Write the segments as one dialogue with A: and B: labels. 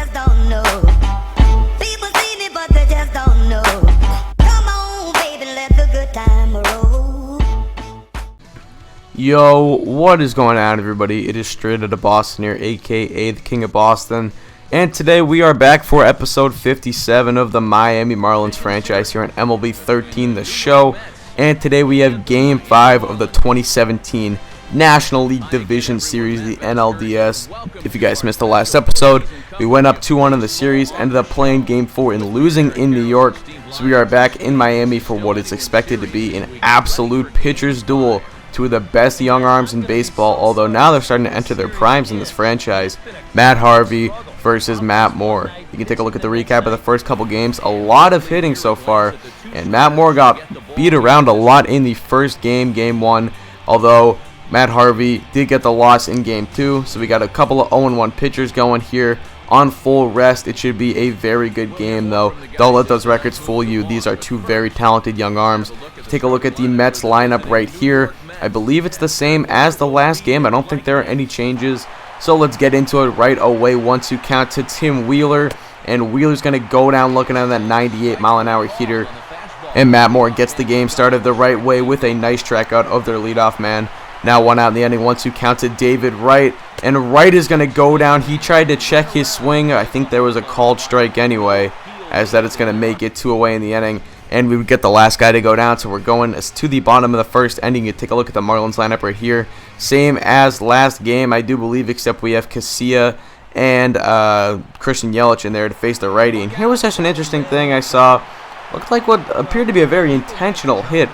A: just don't know. People see me, but they just don't know. Come on, baby, let the good time roll.
B: Yo, what is going on, everybody? It is Straight Outta Boston here, aka the King of Boston, and today we are back for episode 57 of the Miami Marlins franchise here on MLB 13, the show. And today we have Game 5 of the 2017 National League Division Series, the NLDS. If you guys missed the last episode, we went up 2-1 in the series, ended up playing Game 4 and losing in New York. So we are back in Miami for what is expected to be an absolute pitcher's duel. Two of the best young arms in baseball, although now they're starting to enter their primes in this franchise. Matt Harvey versus Matt Moore. You can take a look at the recap of the first couple games. A lot of hitting so far, and Matt Moore got beat around a lot in the first game, Game 1, although Matt Harvey did get the loss in Game 2, so we got a couple of 0-1 pitchers going here on full rest. It should be a very good game, though. Don't let those records fool you. These are two very talented young arms. Take a look at the Mets lineup right here. I believe it's the same as the last game. I don't think there are any changes. So let's get into it right away. 1-2 count to Tim Wheeler. And Wheeler's going to go down looking at that 98-mile-an-hour hitter. And Matt Moore gets the game started the right way with a nice strikeout of their leadoff man. Now one out in the inning. 1-2 count to David Wright. And Wright is going to go down. He tried to check his swing. I think there was a called strike anyway, as that it's going to make it 2 away in the inning. And we would get the last guy to go down, so we're going to the bottom of the first inning. You take a look at the Marlins lineup right here. Same as last game, I do believe, except we have Casilla and Christian Yelich in there to face the righty. And here was such an interesting thing I saw. Looked like what appeared to be a very intentional hit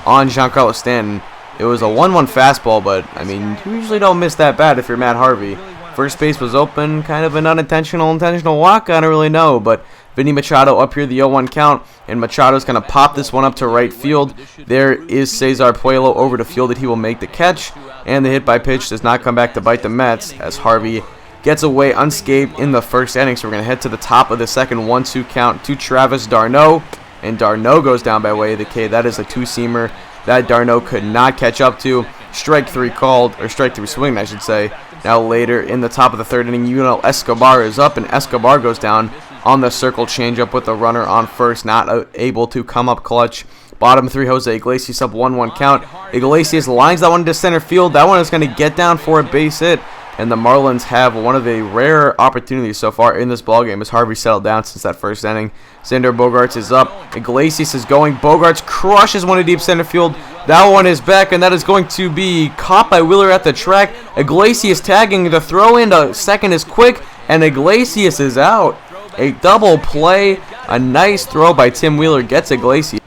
B: on Giancarlo Stanton. It was a 1-1 fastball, but, I mean, you usually don't miss that bad if you're Matt Harvey. First base was open, kind of an intentional walk, I don't really know, but Vinny Machado up here, the 0-1 count, and Machado's going to pop this one up to right field. There is Cesar Puello over to field that he will make the catch, and the hit by pitch does not come back to bite the Mets, as Harvey gets away unscathed in the first inning. So we're going to head to the top of the second. 1-2 count to Travis d'Arnaud, and d'Arnaud goes down by way of the K. That is a two-seamer that d'Arnaud could not catch up to. Strike 3 called, or strike 3 swing, I should say. Now later in the top of the third inning, Escobar is up, and Escobar goes down on the circle changeup with the runner on first, not able to come up clutch. Bottom 3, Jose Iglesias up 1-1 count. Iglesias lines that one to center field. That one is going to get down for a base hit. And the Marlins have one of the rare opportunities so far in this ballgame as Harvey settled down since that first inning. Xander Bogaerts is up. Iglesias is going. Bogaerts crushes one to deep center field. That one is back, and that is going to be caught by Wheeler at the track. Iglesias tagging. The throw into second is quick, and Iglesias is out. A double play. A nice throw by Tim Wheeler gets Iglesias.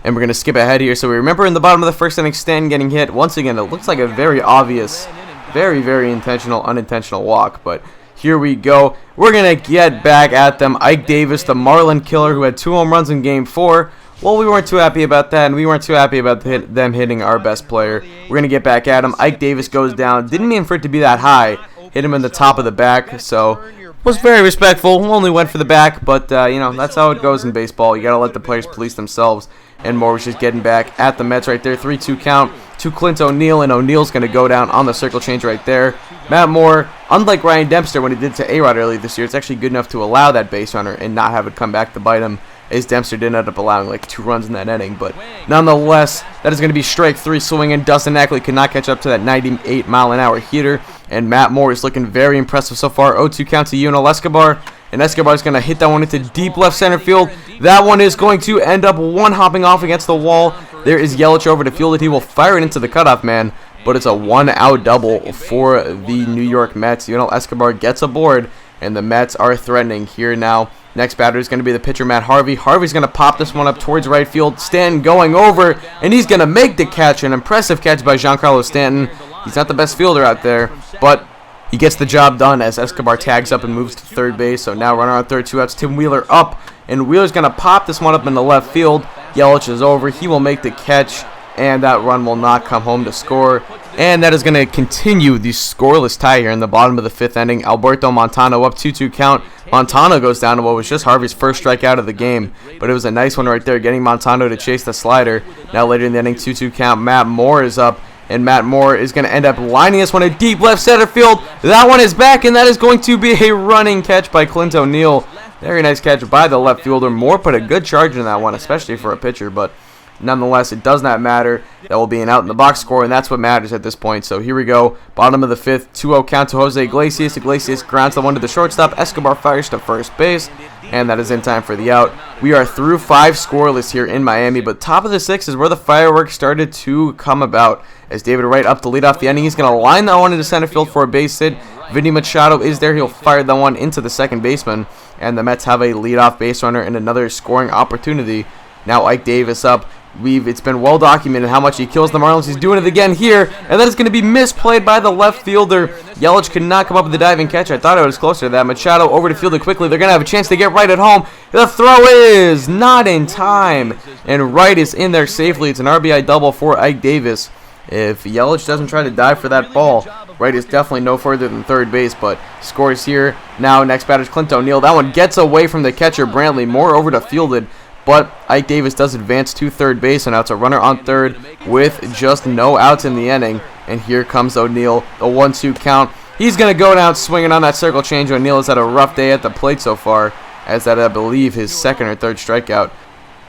B: And we're going to skip ahead here. So we remember in the bottom of the first inning, Stanton getting hit. Once again, it looks like a very obvious, very intentional, unintentional walk. But here we go. We're going to get back at them. Ike Davis, the Marlin killer who had 2 home runs in Game 4. Well, we weren't too happy about that, and we weren't too happy about them hitting our best player. We're going to get back at him. Ike Davis goes down. Didn't mean for it to be that high. Hit him in the top of the back, so was very respectful. Only went for the back, but, you know, that's how it goes in baseball. You got to let the players police themselves. And Moore was just getting back at the Mets right there. 3-2 count to Clint O'Neill, and O'Neill's going to go down on the circle change right there. Matt Moore, unlike Ryan Dempster when he did to A-Rod earlier this year, it's actually good enough to allow that base runner and not have it come back to bite him, as Dempster did end up allowing like 2 runs in that inning. But nonetheless, that is going to be strike 3 swinging. Dustin Ackley could not catch up to that 98-mile-an-hour hitter, and Matt Moore is looking very impressive so far. 0-2 count to Yunel Escobar. And Escobar is going to hit that one into deep left center field. That one is going to end up one-hopping off against the wall. There is Yelich over to field it. He will fire it into the cutoff man, but it's a 1-out double for the New York Mets. Yunel Escobar gets aboard, and the Mets are threatening here now. Next batter is going to be the pitcher, Matt Harvey. Harvey's going to pop this one up towards right field. Stanton going over, and he's going to make the catch. An impressive catch by Giancarlo Stanton. He's not the best fielder out there, but he gets the job done as Escobar tags up and moves to third base. So now runner on third, 2 outs. Tim Wheeler up, and Wheeler's going to pop this one up in the left field. Yelich is over. He will make the catch, and that run will not come home to score. And that is going to continue the scoreless tie here in the bottom of the 5th inning. Alberto Montano up 2-2 count. Montano goes down to what was just Harvey's first strikeout of the game, but it was a nice one right there, getting Montano to chase the slider. Now later in the inning, 2-2 count. Matt Moore is up, and Matt Moore is going to end up lining this one at deep left center field. That one is back, and that is going to be a running catch by Clint O'Neill. Very nice catch by the left fielder. Moore put a good charge in that one, especially for a pitcher, but nonetheless, it does not matter. That will be an out in the box score, and that's what matters at this point. So here we go. Bottom of the fifth, 2-0 count to Jose Iglesias. Iglesias grounds the one to the shortstop. Escobar fires to first base, and that is in time for the out. We are through 5 scoreless here in Miami, but top of the 6th is where the fireworks started to come about. As David Wright up to lead off the inning, he's going to line that one into center field for a base hit. Vinny Machado is there. He'll fire that one into the second baseman, and the Mets have a leadoff base runner and another scoring opportunity. Now Ike Davis up. It's been well documented how much he kills the Marlins. He's doing it again here, and that is going to be misplayed by the left fielder. Yelich could not come up with the diving catch. I thought it was closer to that. Machado over to field it quickly. They're going to have a chance to get right at home. The throw is not in time, and Wright is in there safely. It's an RBI double for Ike Davis. If Yelich doesn't try to dive for that ball, Wright is definitely no further than third base, but scores here. Now next batter is Clint O'Neill. That one gets away from the catcher, Brantley. Moore over to field it. But Ike Davis does advance to third base, and now it's a runner on third with just no outs in the inning. And here comes O'Neill, the 1-2 count. He's going to go down swinging on that circle change. O'Neill has had a rough day at the plate so far, as that, I believe, his second or third strikeout.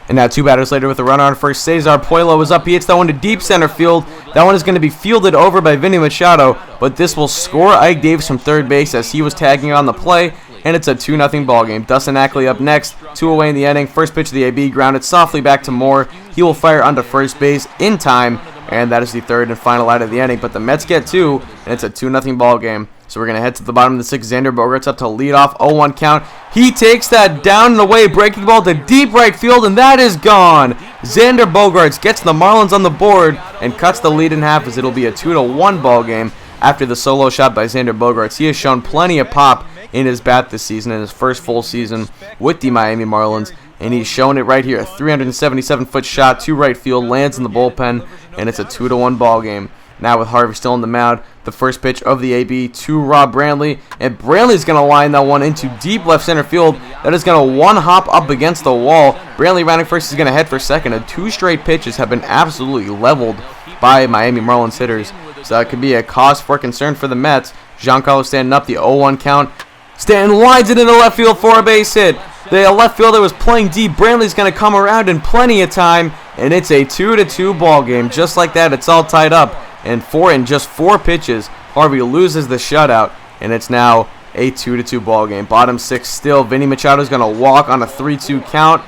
B: And now 2 batters later with a runner on first, Cesar Puello is up. He hits that one to deep center field. That one is going to be fielded over by Vinny Machado, but this will score Ike Davis from third base as he was tagging on the play. And it's a 2-0 ball game. Dustin Ackley up next, 2 away in the inning. First pitch of the AB, grounded softly back to Moore. He will fire onto first base in time, and that is the third and final out of the inning. But the Mets get 2, and it's a 2-0 ball game. So we're going to head to the bottom of the 6th. Xander Bogaerts up to lead off, 0-1 count. He takes that down and away, breaking ball to deep right field, and that is gone. Xander Bogaerts gets the Marlins on the board and cuts the lead in half as it'll be a 2-1 ball game after the solo shot by Xander Bogaerts. He has shown plenty of pop in his bat this season, in his first full season with the Miami Marlins, and he's shown it right here. A 377-foot shot to right field, lands in the bullpen, and it's a 2-1 ball game. Now with Harvey still on the mound, the first pitch of the AB to Rob Brantley, and Brantley's going to line that one into deep left center field. That is going to one-hop up against the wall. Brantley rounding first is going to head for second, and 2 straight pitches have been absolutely leveled by Miami Marlins hitters, so that could be a cause for concern for the Mets. Giancarlo standing up, the 0-1 count. Stanton lines it into left field for a base hit. The left fielder was playing deep. Brantley's going to come around in plenty of time, and it's a 2-2 ball game. Just like that, it's all tied up. And in just 4 pitches, Harvey loses the shutout, and it's now a 2-2 ball game. Bottom 6 still. Vinny Machado's going to walk on a 3-2 count,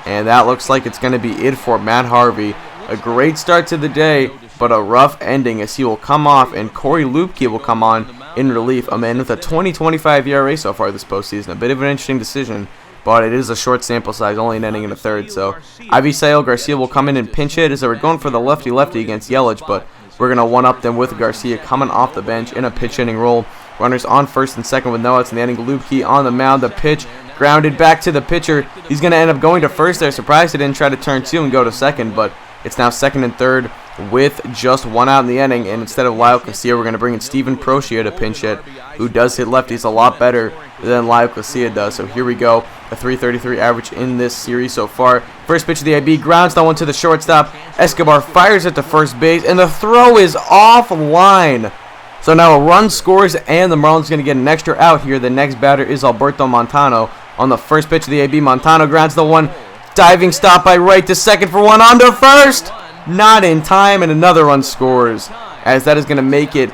B: and that looks like it's going to be it for Matt Harvey. A great start to the day, but a rough ending as he will come off, and Corey Lupke will come on in relief, a man with a 20.25 ERA so far this postseason. A bit of an interesting decision, but it is a short sample size, only an inning and a third. So Avisail Garcia will come in and pinch hit as they were going for the lefty-lefty against Yelich, but we're going to one-up them with Garcia coming off the bench in a pitch hitting role. Runners on first and second with no outs in the inning. Lupke on the mound, the pitch grounded back to the pitcher. He's going to end up going to first there. Surprised he didn't try to turn 2 and go to second, but it's now second and third with just 1 out in the inning, and instead of Lyle Garcia, we're going to bring in Steven Proccia to pinch hit, who does hit lefties a lot better than Lyle Garcia does. So here we go, a 3.33 average in this series so far. First pitch of the AB, grounds that one to the shortstop. Escobar fires it to first base, and the throw is offline. So now a run scores, and the Marlins going to get an extra out here. The next batter is Alberto Montano. On the first pitch of the AB, Montano grounds the one. Diving stop by Wright to second for one, on to first. Not in time, and another run scores, as that is going to make it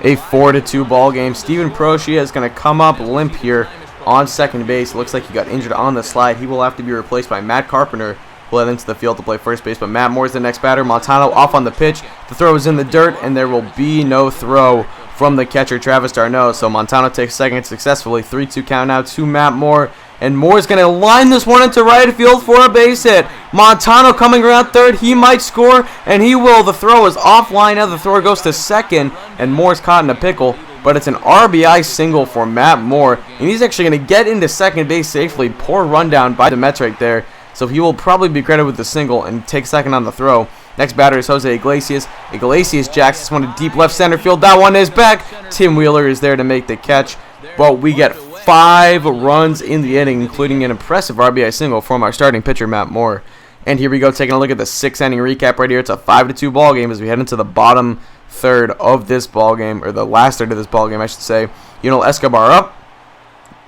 B: a 4-2 ball game. Steven Proccia is going to come up limp here on second base. It looks like he got injured on the slide. He will have to be replaced by Matt Carpenter, who will head into the field to play first base. But Matt Moore is the next batter. Montano off on the pitch. The throw is in the dirt, and there will be no throw from the catcher, Travis d'Arnaud. So Montano takes second successfully. 3-2 count now to Matt Moore. And Moore's going to line this one into right field for a base hit. Montano coming around third. He might score, and he will. The throw is offline. Now the throw goes to second, and Moore's caught in a pickle. But it's an RBI single for Matt Moore, and he's actually going to get into second base safely. Poor rundown by the Mets right there. So he will probably be credited with the single and take second on the throw. Next batter is Jose Iglesias. Iglesias jacks this one to deep left center field. That one is back. Tim Wheeler is there to make the catch. But we get 5 runs in the inning, including an impressive RBI single from our starting pitcher, Matt Moore. And here we go, taking a look at the 6th inning recap right here. It's a 5-2 ball game as we head into the bottom third of this ball game, or the last third of this ball game, I should say. Yunel Escobar up.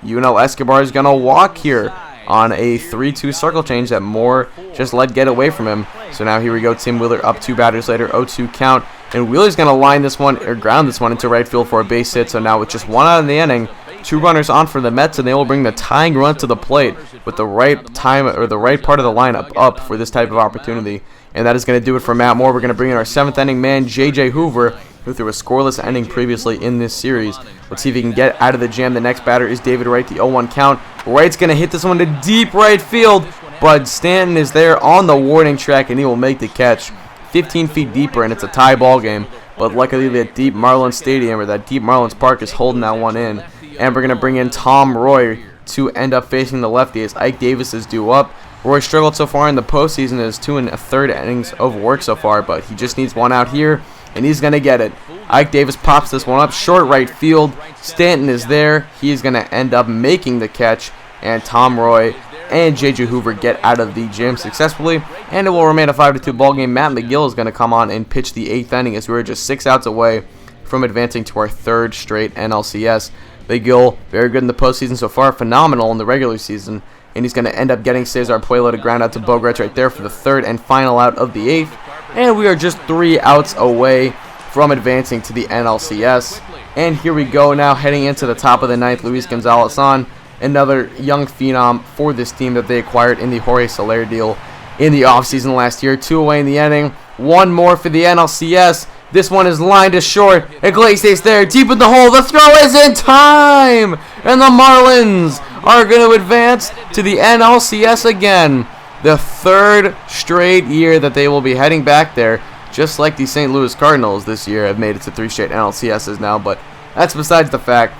B: Yunel Escobar is going to walk here on a 3-2 circle change that Moore just let get away from him. So now here we go, Tim Wheeler up 2 batters later, 0-2 count. And Wheeler's going to line this one, or ground this one into right field for a base hit. So now with just 1 out in the inning, 2 runners on for the Mets, and they will bring the tying run to the plate with the right time, or the right part of the lineup up for this type of opportunity. And that is going to do it for Matt Moore. We're going to bring in our 7th inning man, J.J. Hoover, who threw a scoreless inning previously in this series. Let's see if he can get out of the jam. The next batter is David Wright, the 0-1 count. Wright's going to hit this one to deep right field, but Stanton is there on the warning track, and he will make the catch 15 feet deeper, and it's a tie ball game. But luckily, that deep Marlins Stadium, or that deep Marlins Park, is holding that one in. And we're going to bring in Tom Roy to end up facing the lefty as Ike Davis is due up. Roy struggled so far in the postseason as 2 1/3 innings of work so far, but he just needs 1 out here, and he's going to get it. Ike Davis pops this one up, short right field. Stanton is there. He is going to end up making the catch, and Tom Roy and J.J. Hoover get out of the jam successfully, and it will remain a 5-2 ball game. Matt McGill is going to come on and pitch the 8th inning as we're just 6 outs away from advancing to our 3rd straight NLCS. McGill, very good in the postseason so far, phenomenal in the regular season, and he's going to end up getting Cesar Puello to ground out to Bogarts right there for the 3rd and final out of the 8th, and we are just 3 outs away from advancing to the NLCS. And here we go now, heading into the top of the 9th, Luis Gonzalez-on, another young phenom for this team that they acquired in the Jorge Soler deal in the offseason last year. 2 away in the inning, 1 more for the NLCS. This one is lined to short. Iglesias there, deep in the hole. The throw is in time, and the Marlins are going to advance to the NLCS again. The 3rd straight year that they will be heading back there, just like the St. Louis Cardinals this year have made it to 3 straight NLCSs now. But that's besides the fact.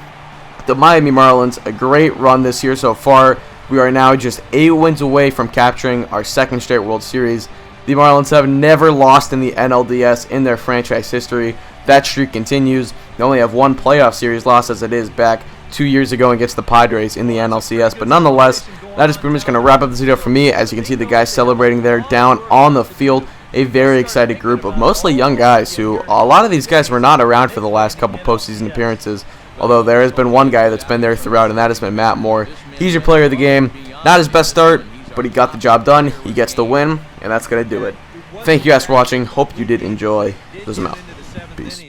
B: The Miami Marlins, a great run this year so far. We are now just 8 wins away from capturing our 2nd straight World Series. The Marlins have never lost in the NLDS in their franchise history. That streak continues. They only have 1 playoff series loss, as it is back 2 years ago against the Padres in the NLCS. But nonetheless, that is pretty much going to wrap up this video for me. As you can see, the guys celebrating there down on the field. A very excited group of mostly young guys who, a lot of these guys were not around for the last couple postseason appearances. Although there has been one guy that's been there throughout, and that has been Matt Moore. He's your player of the game. Not his best start, but he got the job done. He gets the win, and that's going to do it. Thank you guys for watching. Hope you did enjoy. Close them out. Peace.